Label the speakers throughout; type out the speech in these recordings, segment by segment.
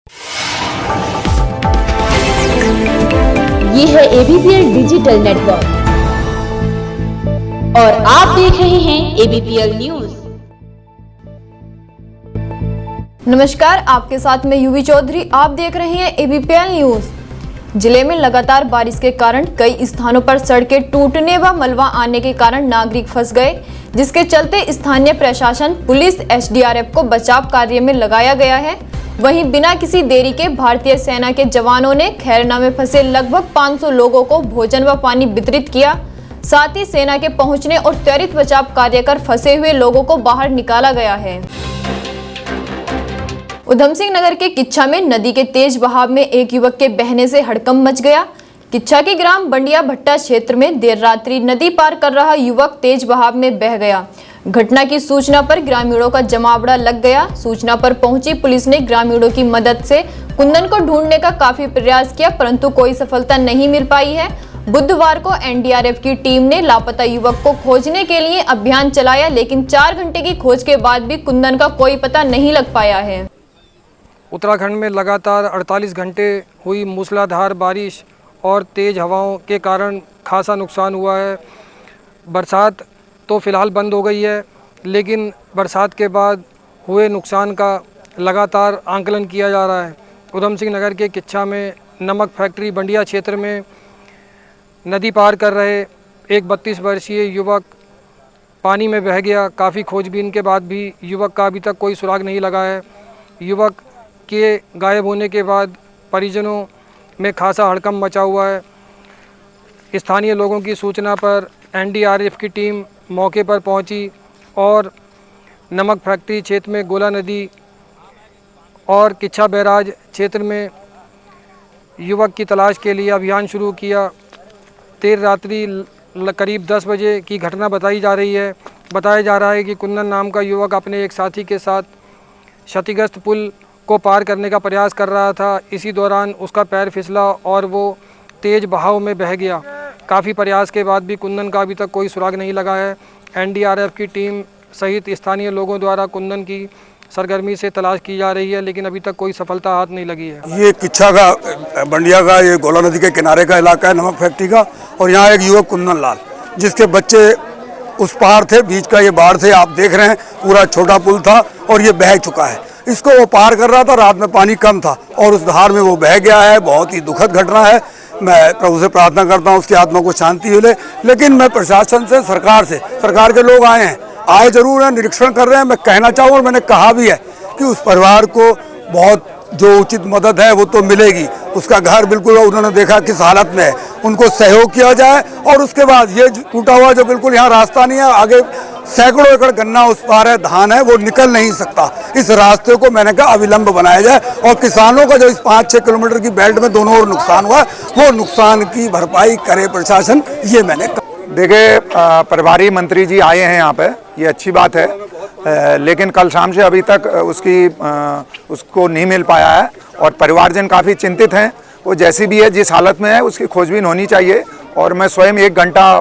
Speaker 1: ये है ABPL digital network और आप देख रहे हैं ABPL न्यूज।
Speaker 2: नमस्कार, आपके साथ मैं युवी चौधरी। आप देख रहे हैं ABPL न्यूज। जिले में लगातार बारिश के कारण कई स्थानों पर सड़कें टूटने व मलबा आने के कारण नागरिक फंस गए, जिसके चलते स्थानीय प्रशासन, पुलिस, SDRF को बचाव कार्य में लगाया गया है। वहीं बिना किसी देरी के भारतीय सेना के जवानों ने खैरना में फंसे लगभग 500 लोगों को भोजन व पानी वितरित किया। साथ ही सेना के पहुंचने और त्वरित बचाव कार्य कर फंसे हुए लोगों को बाहर निकाला गया है। उधम सिंह नगर के किच्छा में नदी के तेज बहाव में एक युवक के बहने से हड़कंप मच गया। किच्छा के ग्राम बंडिया भट्टा क्षेत्र में देर रात्रि नदी पार कर रहा युवक तेज बहाव में बह गया। घटना की सूचना पर ग्रामीणों का जमावड़ा लग गया। सूचना पर पहुंची पुलिस ने ग्रामीणों की मदद से कुंदन को ढूंढने का काफी प्रयास किया, परंतु कोई सफलता नहीं मिल पाई है। बुधवार को NDRF की टीम ने लापता युवक को खोजने के लिए अभियान चलाया, लेकिन 4 घंटे की खोज के बाद भी कुंदन का कोई पता नहीं लग पाया है।
Speaker 3: उत्तराखंड में लगातार 48 घंटे हुई मूसलाधार बारिश और तेज़ हवाओं के कारण खासा नुकसान हुआ है। बरसात तो फ़िलहाल बंद हो गई है, लेकिन बरसात के बाद हुए नुकसान का लगातार आंकलन किया जा रहा है। उधम सिंह नगर के किच्छा में नमक फैक्ट्री बंडिया क्षेत्र में नदी पार कर रहे एक 32 वर्षीय युवक पानी में बह गया। काफ़ी खोजबीन के बाद भी युवक का अभी तक कोई सुराग नहीं लगा है। युवक के गायब होने के बाद परिजनों में खासा हड़कंप मचा हुआ है। स्थानीय लोगों की सूचना पर NDRF की टीम मौके पर पहुंची और नमक फैक्ट्री क्षेत्र में गोला नदी और किच्छा बैराज क्षेत्र में युवक की तलाश के लिए अभियान शुरू किया। देर रात्रि करीब 10 बजे की घटना बताई जा रही है। बताया जा रहा है कि कुंदन नाम का युवक अपने एक साथी के साथ क्षतिग्रस्त पुल को पार करने का प्रयास कर रहा था। इसी दौरान उसका पैर फिसला और वो तेज़ बहाव में बह गया। काफ़ी प्रयास के बाद भी कुंदन का अभी तक कोई सुराग नहीं लगा है। NDRF की टीम सहित स्थानीय लोगों द्वारा कुंदन की सरगर्मी से तलाश की जा रही है, लेकिन अभी तक कोई सफलता हाथ नहीं लगी है।
Speaker 4: ये किच्छा का बंडिया का ये गोला नदी के किनारे का इलाका है, नमक फैक्ट्री का। और यहाँ एक युवक कुंदन लाल, जिसके बच्चे उस पार थे, बीच का ये बाढ़ से आप देख रहे हैं पूरा छोटा पुल था और ये बह चुका है। इसको वो पार कर रहा था, रात में पानी कम था और उस धार में वो बह गया है। बहुत ही दुखद घटना है। मैं प्रभु से प्रार्थना करता हूँ उसकी आत्मा को शांति मिले। लेकिन मैं प्रशासन से, सरकार के लोग आए जरूर हैं, निरीक्षण कर रहे हैं। मैं कहना चाहूँ और मैंने कहा भी है कि उस परिवार को बहुत जो उचित मदद है वो तो मिलेगी। उसका घर बिल्कुल उन्होंने देखा किस हालत में है, उनको सहयोग किया जाए। और उसके बाद ये टूटा हुआ जो बिल्कुल यहाँ रास्ता नहीं है, आगे सैकड़ों एकड़ गन्ना उस पार है, धान है, वो निकल नहीं सकता। इस रास्ते को मैंने कहा अविलंब बनाया जाए और किसानों का जो इस 5-6 किलोमीटर की बेल्ट में दोनों ओर नुकसान हुआ वो नुकसान की भरपाई करे प्रशासन, ये मैंने कहा।
Speaker 5: देखिए, प्रभारी मंत्री जी आए हैं यहाँ पे, ये अच्छी बात है, लेकिन कल शाम से अभी तक उसको नहीं मिल पाया है और परिवारजन काफ़ी चिंतित हैं। वो जैसी भी है, जिस हालत में है, उसकी खोजबीन होनी चाहिए। और मैं स्वयं 1 घंटा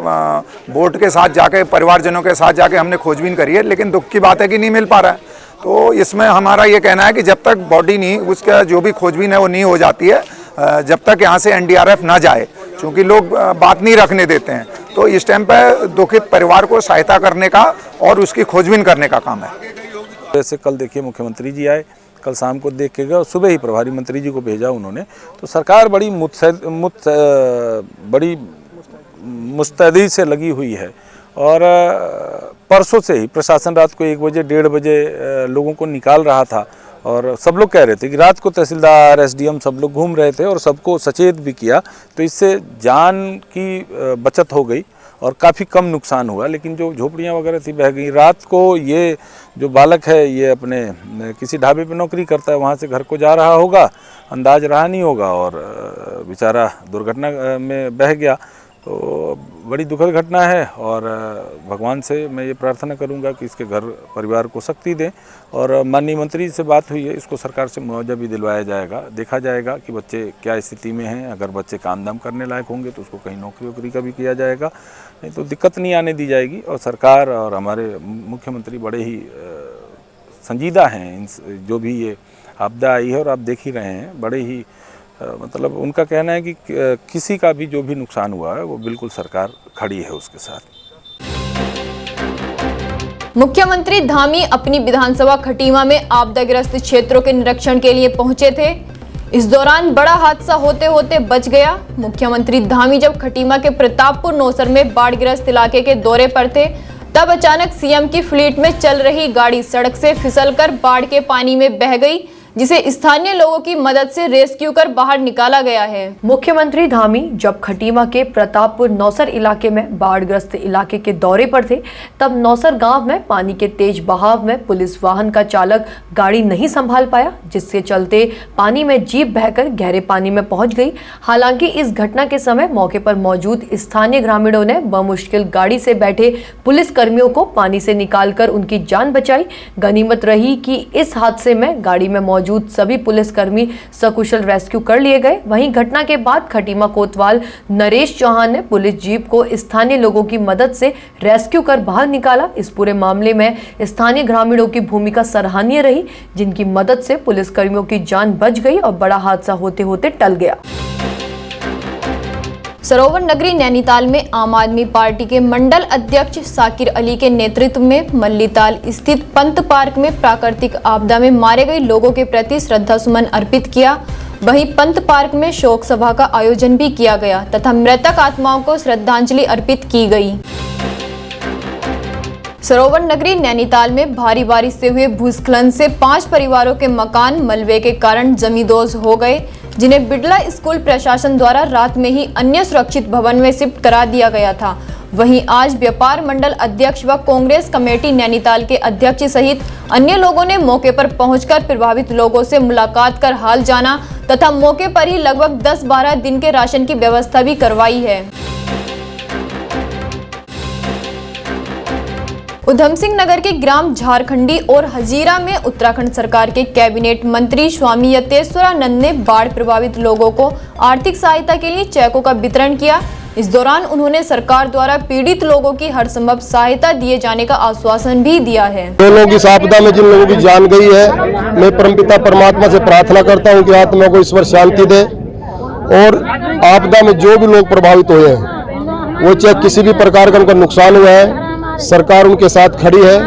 Speaker 5: बोट के साथ जाके, परिवारजनों के साथ जाके हमने खोजबीन करी है, लेकिन दुख की बात है कि नहीं मिल पा रहा है। तो इसमें हमारा ये कहना है कि जब तक बॉडी नहीं, उसका जो भी खोजबीन है वो नहीं हो जाती है, जब तक यहाँ से NDRF ना जाए, क्योंकि लोग बात नहीं रखने देते हैं। तो इस टाइम पर दुखित परिवार को सहायता करने का और उसकी खोजबीन करने का काम है।
Speaker 6: जैसे कल देखिए मुख्यमंत्री जी आए, कल शाम को देख के गए और सुबह ही प्रभारी मंत्री जी को भेजा उन्होंने। तो सरकार बड़ी मुस्तैदी से लगी हुई है और परसों से ही प्रशासन रात को 1 बजे 1:30 बजे लोगों को निकाल रहा था और सब लोग कह रहे थे कि रात को तहसीलदार, SDM सब लोग घूम रहे थे और सबको सचेत भी किया। तो इससे जान की बचत हो गई और काफ़ी कम नुकसान हुआ। लेकिन जो झोपड़ियाँ वगैरह थी बह गई। रात को ये जो बालक है ये अपने किसी ढाबे पे नौकरी करता है, वहाँ से घर को जा रहा होगा, अंदाज रहा नहीं होगा और बेचारा दुर्घटना में बह गया। तो बड़ी दुखद घटना है और भगवान से मैं ये प्रार्थना करूंगा कि इसके घर परिवार को शक्ति दें। और माननीय मंत्री से बात हुई है, इसको सरकार से मुआवजा भी दिलवाया जाएगा। देखा जाएगा कि बच्चे क्या स्थिति में हैं। अगर बच्चे काम दाम करने लायक होंगे तो उसको कहीं नौकरी वोकरी का भी किया जाएगा, नहीं तो दिक्कत नहीं आने दी जाएगी। और सरकार और हमारे मुख्यमंत्री बड़े ही संजीदा हैं इन जो भी ये आपदा आई है और आप देख ही रहे हैं, बड़े ही मतलब उनका कहना है कि किसी का भी जो भी नुकसान हुआ है वो बिल्कुल सरकार खड़ी है उसके साथ।
Speaker 2: मुख्यमंत्री धामी अपनी विधानसभा खटीमा में आपदाग्रस्त क्षेत्रों के निरीक्षण के लिए पहुंचे थे। इस दौरान बड़ा हादसा होते होते बच गया। मुख्यमंत्री धामी जब खटीमा के प्रतापपुर नौसर में बाढ़ग्रस्त इलाके के दौरे पर थे, तब अचानक सीएम की फ्लीट में चल रही गाड़ी सड़क से फिसलकर बाढ़ के पानी में बह गई, जिसे स्थानीय लोगों की मदद से रेस्क्यू कर बाहर निकाला गया है।
Speaker 7: मुख्यमंत्री धामी जब खटीमा के प्रतापपुर नौसर इलाके में बाढ़ग्रस्त इलाके के दौरे पर थे, तब नौसर गांव में पानी के तेज बहाव में पुलिस वाहन का चालक गाड़ी नहीं संभाल पाया, जिसके चलते पानी में जीप बहकर गहरे पानी में पहुंच गई। हालांकि इस घटना के समय मौके पर मौजूद स्थानीय ग्रामीणों ने बमुश्किल गाड़ी से बैठे पुलिस कर्मियों को पानी से निकालकर उनकी जान बचाई। गनीमत रही कि इस हादसे में गाड़ी में मौजूद सभी पुलिसकर्मी सकुशल रेस्क्यू कर लिए गए। वहीं घटना के बाद खटीमा कोतवाल नरेश चौहान ने पुलिस जीप को स्थानीय लोगों की मदद से रेस्क्यू कर बाहर निकाला। इस पूरे मामले में स्थानीय ग्रामीणों की भूमिका सराहनीय रही, जिनकी मदद से पुलिसकर्मियों की जान बच गई और बड़ा हादसा होते होते टल गया।
Speaker 2: सरोवर नगरी नैनीताल में आम आदमी पार्टी के मंडल अध्यक्ष साकिर अली के नेतृत्व में मल्लीताल स्थित पंत पार्क में प्राकृतिक आपदा में मारे गए लोगों के प्रति श्रद्धा सुमन अर्पित किया। वहीं पंत पार्क में शोक सभा का आयोजन भी किया गया तथा मृतक आत्माओं को श्रद्धांजलि अर्पित की गई। सरोवर नगरी नैनीताल में भारी बारिश से हुए भूस्खलन से 5 परिवारों के मकान मलबे के कारण जमींदोज हो गए, जिन्हें बिड़ला स्कूल प्रशासन द्वारा रात में ही अन्य सुरक्षित भवन में शिफ्ट करा दिया गया था। वहीं आज व्यापार मंडल अध्यक्ष व कांग्रेस कमेटी नैनीताल के अध्यक्ष सहित अन्य लोगों ने मौके पर पहुंचकर प्रभावित लोगों से मुलाकात कर हाल जाना तथा मौके पर ही लगभग 10-12 दिन के राशन की व्यवस्था भी करवाई है। उधम सिंह नगर के ग्राम झारखंडी और हजीरा में उत्तराखंड सरकार के कैबिनेट मंत्री स्वामी यतेश्वरानंद ने बाढ़ प्रभावित लोगों को आर्थिक सहायता के लिए चेकों का वितरण किया। इस दौरान उन्होंने सरकार द्वारा पीड़ित लोगों की हर संभव सहायता दिए जाने का आश्वासन भी दिया है।
Speaker 8: लोग इस आपदा में जिन लोगों की जान गई है, मैं परमपिता परमात्मा से प्रार्थना करता हूं कि आत्मा को ईश्वर शांति दे और आपदा में जो भी लोग प्रभावित हुए हैं, वो चाहे किसी भी प्रकार का उनका नुकसान हुआ है, सरकार उनके साथ खड़ी है।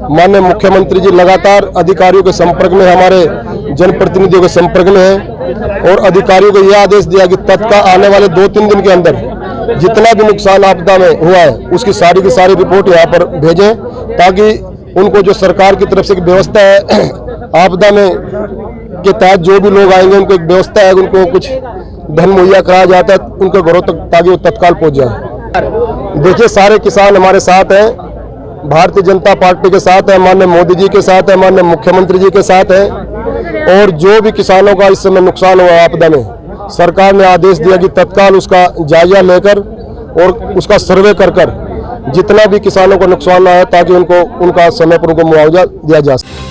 Speaker 8: माननीय मुख्यमंत्री जी लगातार अधिकारियों के संपर्क में, हमारे जनप्रतिनिधियों के संपर्क में है और अधिकारियों को यह आदेश दिया कि तत्काल आने वाले 2-3 दिन के अंदर जितना भी नुकसान आपदा में हुआ है उसकी सारी की सारी रिपोर्ट यहाँ पर भेजें, ताकि उनको जो सरकार की तरफ से व्यवस्था है आपदा में के तहत जो भी लोग आएंगे उनको एक व्यवस्था है, उनको कुछ धन मुहैया कराया जाता है उनके घरों तक, ताकि वो तत्काल पहुँच जाए। देखिए, सारे किसान हमारे साथ हैं, भारतीय जनता पार्टी के साथ है, माननीय मोदी जी के साथ है, माननीय मुख्यमंत्री जी के साथ है और जो भी किसानों का इस समय नुकसान हुआ आपदा में, सरकार ने आदेश दिया कि तत्काल उसका जायजा लेकर और उसका सर्वे कर जितना भी किसानों को नुकसान आया ताकि उनको उनका समय पर उनको मुआवजा दिया जा सके।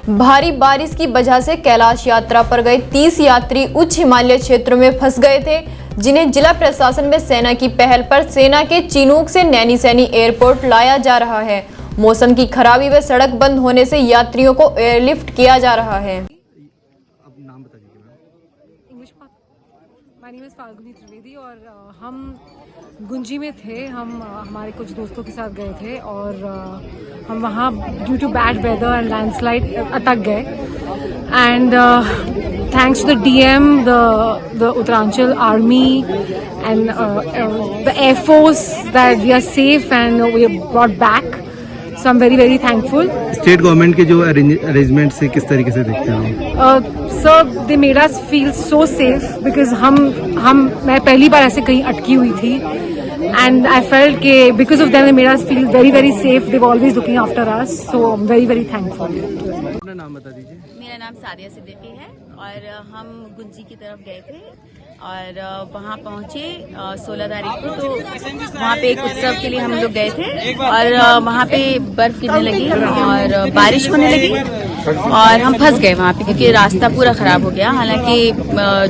Speaker 2: भारी बारिश की वजह से कैलाश यात्रा पर गए 30 यात्री उच्च हिमालय क्षेत्रों में फंस गए थे, जिन्हें जिला प्रशासन में सेना की पहल पर सेना के चिनूक से नैनीसैनी एयरपोर्ट लाया जा रहा है। मौसम की खराबी व सड़क बंद होने से यात्रियों को एयरलिफ्ट किया जा रहा है।
Speaker 9: My name is Falguni Trivedi और हम गुंजी में थे। हम हमारे कुछ दोस्तों के साथ गए थे और हम वहाँ due to bad weather and landslide अटक गए and thanks to the DM, the Uttaranchal Army and the Air Force that we are safe and we are brought back. So I'm very very thankful.
Speaker 10: State government के जो arrangement से किस तरीके से देखते हैं?
Speaker 9: Sir, they made us feel so safe because मैं पहली बार ऐसे कहीं अटकी हुई थी and I felt कि because of them they made us feel very very safe. They were always looking after us. So I'm very very thankful.
Speaker 10: अपना नाम बता दीजिए।
Speaker 11: मेरा नाम सादिया सिद्दीकी है और हम गुंजी की तरफ गए थे और वहाँ पहुँचे 16 तारीख को। तो वहाँ पे एक उत्सव के लिए हम लोग गए थे और वहाँ पे बर्फ गिरने लगी और बारिश होने लगी और हम फंस गए वहाँ पे क्योंकि रास्ता पूरा खराब हो गया। हालांकि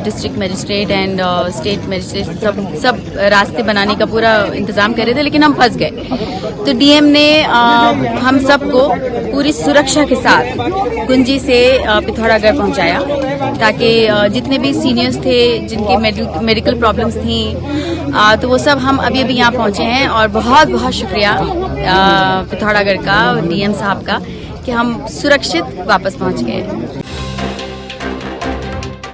Speaker 11: district magistrate and state magistrate सब रास्ते बनाने का पूरा इंतजाम कर रहे थे, लेकिन हम फंस गए। तो डीएम ने हम सबको पूरी सुरक्षा के साथ गुंजी से पिथौरागढ़ पहुंचाया ताकि जितने भी सीनियर्स थे जिनकी मेडिकल प्रॉब्लम्स थी तो वो सब हम अभी यहाँ पहुंचे हैं। और बहुत बहुत शुक्रिया पिथौरागढ़ का डीएम साहब का कि हम सुरक्षित वापस पहुंच गए।